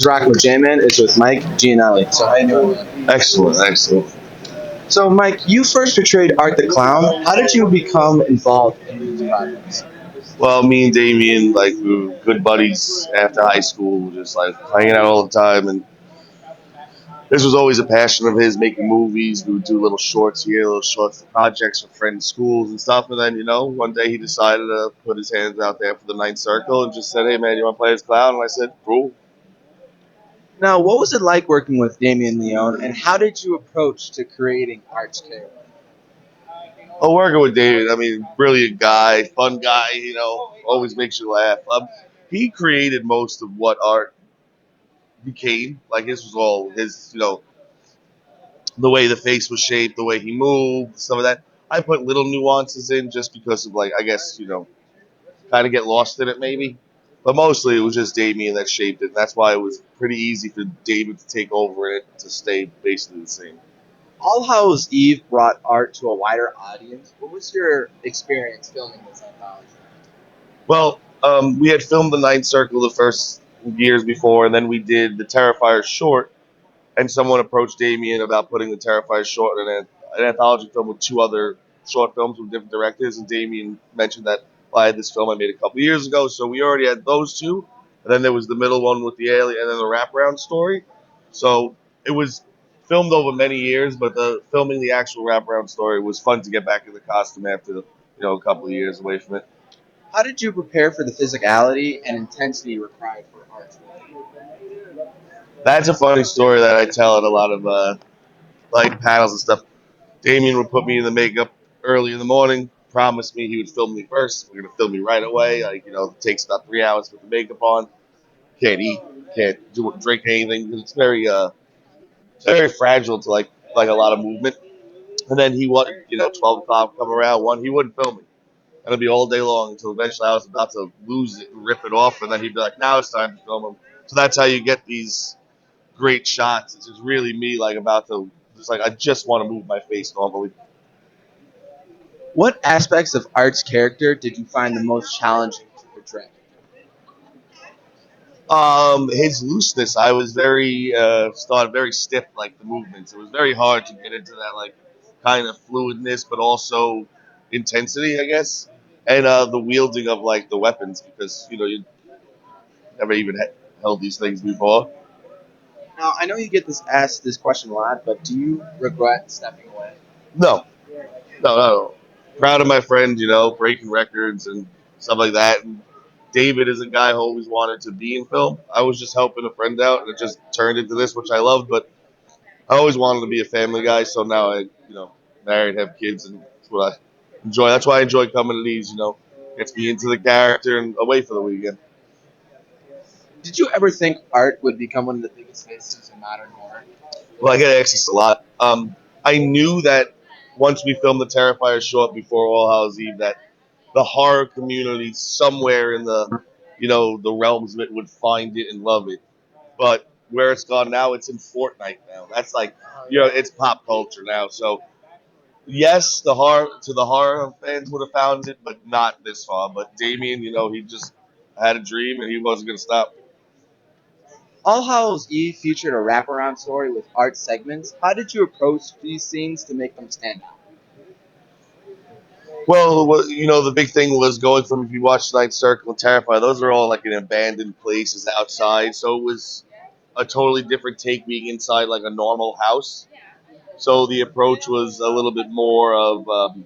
Rocking with J-Man is with Mike Giannelli. So how you doing, man? Excellent, excellent. So Mike, you first portrayed Art the Clown. How did you become involved in these projects? Well, me and Damien, like, we were good buddies after high school, just like hanging out all the time. And this was always a passion of his, making movies. We would do little shorts here, little shorts projects for friends' schools and stuff. And then, one day he decided to put his hands out there for the Ninth Circle and just said, "Hey, man, you want to play as clown?" And I said, "Cool." Now, what was it like working with Damien Leone, and how did you approach to creating Art's character? Oh, working with David, I mean, brilliant guy, fun guy, always makes you laugh. He created most of what art became. Like, his was all his, the way the face was shaped, the way he moved, some of that. I put little nuances in just because of, like, I guess, kind of get lost in it maybe. But mostly it was just Damien that shaped it. That's why it was pretty easy for David to take over it to stay basically the same. All Hallows Eve brought Art to a wider audience. What was your experience filming this anthology? Well, we had filmed the Ninth Circle the first years before, and then we did the Terrifier short, and someone approached Damien about putting the Terrifier short in an anthology film with two other short films with different directors, and Damien mentioned that, well, I had this film I made a couple years ago, so we already had those two, and then there was the middle one with the alien, and then the wraparound story. So it was filmed over many years, but the filming the actual wraparound story was fun to get back in the costume after a couple of years away from it. How did you prepare for the physicality and intensity required for Art's role? That's a funny story that I tell at a lot of like panels and stuff. Damien would put me in the makeup early in the morning, promised me he would film me first. We're gonna film me right away. Like, it takes about 3 hours to put the makeup on. Can't eat, can't drink anything because it's very fragile to like a lot of movement. And then he would, 12 o'clock come around, one, he wouldn't film me. And it'd be all day long until eventually I was about to lose it and rip it off, and then he'd be like, "Now it's time to film him." So that's how you get these great shots. It's just really me, like, about to just like I just want to move my face normally. What aspects of Art's character did you find the most challenging to portray? His looseness, I was very started very stiff, like the movements. It was very hard to get into that like kind of fluidness, but also intensity, I guess, and the wielding of like the weapons because you never even held these things before. Now, I know you get asked this question a lot, but do you regret stepping away? No, no. Proud of my friend, breaking records and stuff like that. And David is a guy who always wanted to be in film. I was just helping a friend out, and it just turned into this, which I loved. But I always wanted to be a family guy, so now I, married, have kids, and that's what I enjoy. That's why I enjoy coming to these. Gets me into the character and away for the weekend. Did you ever think Art would become one of the biggest faces in modern horror? Well, I get asked this a lot. I knew that once we filmed the Terrifier short before All Hallows Eve, that the horror community somewhere in the realms of it would find it and love it. But where it's gone now, it's in Fortnite now. That's like, it's pop culture now. So yes, the horror fans would have found it, but not this far. But Damien, he just had a dream and he wasn't going to stop. All Hallows Eve featured a wraparound story with art segments. How did you approach these scenes to make them stand out? Well, the big thing was going from, if you watch Night Circle and Terrify, those are all like in abandoned places outside. So it was a totally different take being inside like a normal house. So the approach was a little bit more of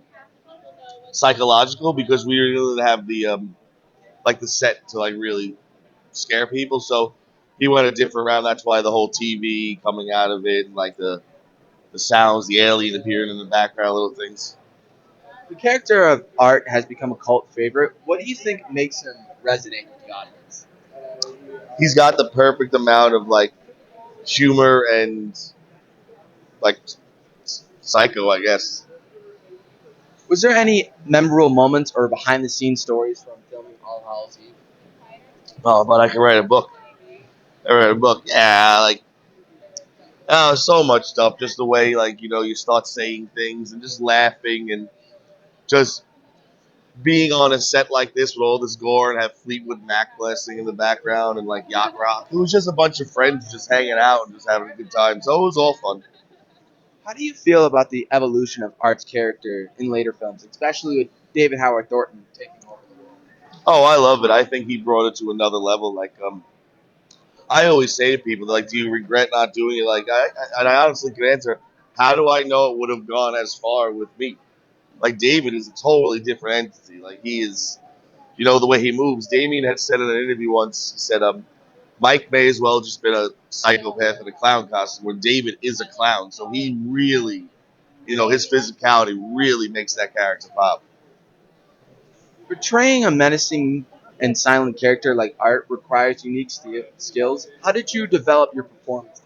psychological because we really didn't have the like the set to like really scare people. So he went a different route. That's why the whole TV coming out of it, and like the sounds, the alien appearing in the background, little things. The character of Art has become a cult favorite. What do you think makes him resonate with the audience? He's got the perfect amount of like humor and like psycho, I guess. Was there any memorable moments or behind the scenes stories from filming All Hallows Eve? Oh, but I can write a book. I write a book. Yeah, like so much stuff. Just the way like you start saying things and just laughing and just being on a set like this with all this gore and have Fleetwood Mac blasting in the background and like yacht rock. It was just a bunch of friends just hanging out and just having a good time. So it was all fun. How do you feel about the evolution of Art's character in later films, especially with David Howard Thornton taking over the role? Oh, I love it. I think he brought it to another level. Like, I always say to people, like, do you regret not doing it? Like, and I honestly can answer, how do I know it would have gone as far with me? Like, David is a totally different entity. Like, he is, the way he moves. Damien had said in an interview once, he said, Mike may as well just been a psychopath in a clown costume, where David is a clown. So he really, his physicality really makes that character pop. Portraying a menacing and silent character like Art requires unique skills. How did you develop your performance?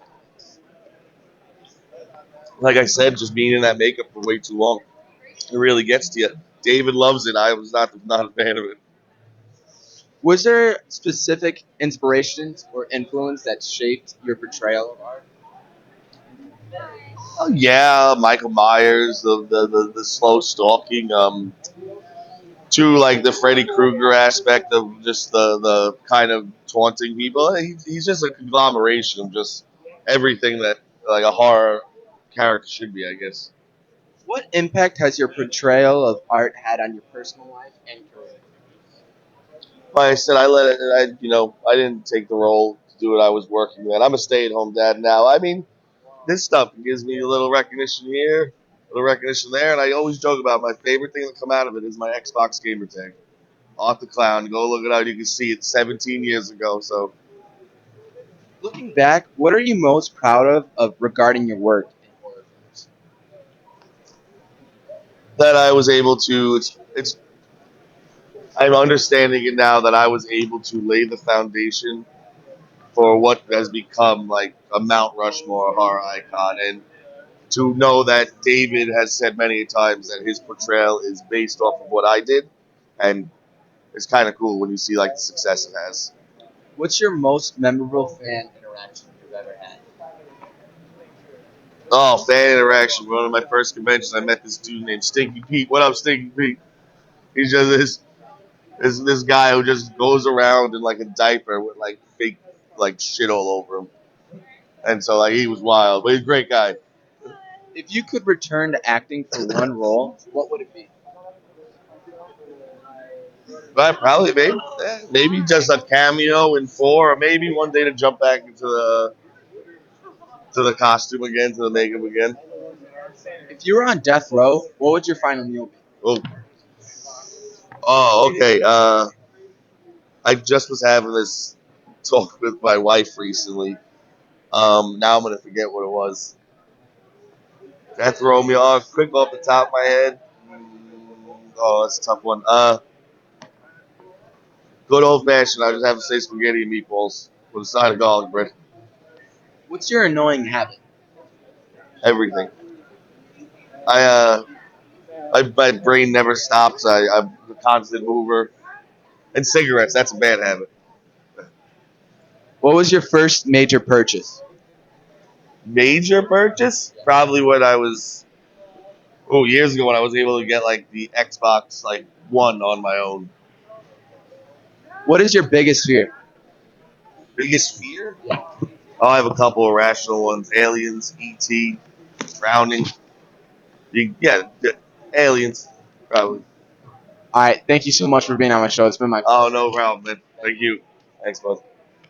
Like I said, just being in that makeup for way too long, it really gets to you. David loves it. I was not a fan of it. Was there specific inspirations or influence that shaped your portrayal of Art? Oh yeah, Michael Myers, the slow stalking, to like the Freddy Krueger aspect of just the kind of taunting people. He's just a conglomeration of just everything that like a horror character should be, I guess. What impact has your portrayal of Art had on your personal life and career? Like I said, I let it. I didn't take the role to do it. I was working then. I'm a stay-at-home dad now. I mean, this stuff gives me a little recognition here, a little recognition there, and I always joke about my favorite thing to come out of it is my Xbox gamer tag. Off the clown. Go look it up. You can see it 17 years ago. So Looking back, what are you most proud of regarding your work in horror films? that I was able to. It's. I'm understanding it now that I was able to lay the foundation for what has become like a Mount Rushmore horror icon, and to know that David has said many times that his portrayal is based off of what I did, and it's kind of cool when you see like the success it has. What's your most memorable fan interaction you've ever had? Oh, fan interaction! One of my first conventions, I met this dude named Stinky Pete. What up, Stinky Pete? He's just this guy who just goes around in like a diaper with like fake like shit all over him, and so like he was wild, but he's a great guy. If you could return to acting for one role, what would it be? But probably maybe just a cameo in four, or maybe one day to jump back into the costume again, to the makeup again. If you were on death row, what would your final meal be? Oh, oh, okay. I just was having this talk with my wife recently. Now I'm gonna forget what it was. That throw me off quick off the top of my head. Oh, that's a tough one. Good old fashioned. I just have to say spaghetti and meatballs with a side of garlic bread. What's your annoying habit? Everything. My brain never stops. I'm a constant mover. And cigarettes. That's a bad habit. What was your first major purchase? Major purchase? Probably when I was years ago when I was able to get like the Xbox like One on my own. What is your biggest fear? Biggest fear? Oh, I have a couple of rational ones. Aliens, ET, drowning. Yeah, aliens. Probably. All right, thank you so much for being on my show. It's been my Oh, pleasure. no problem, man. Thank you. Thanks, bud.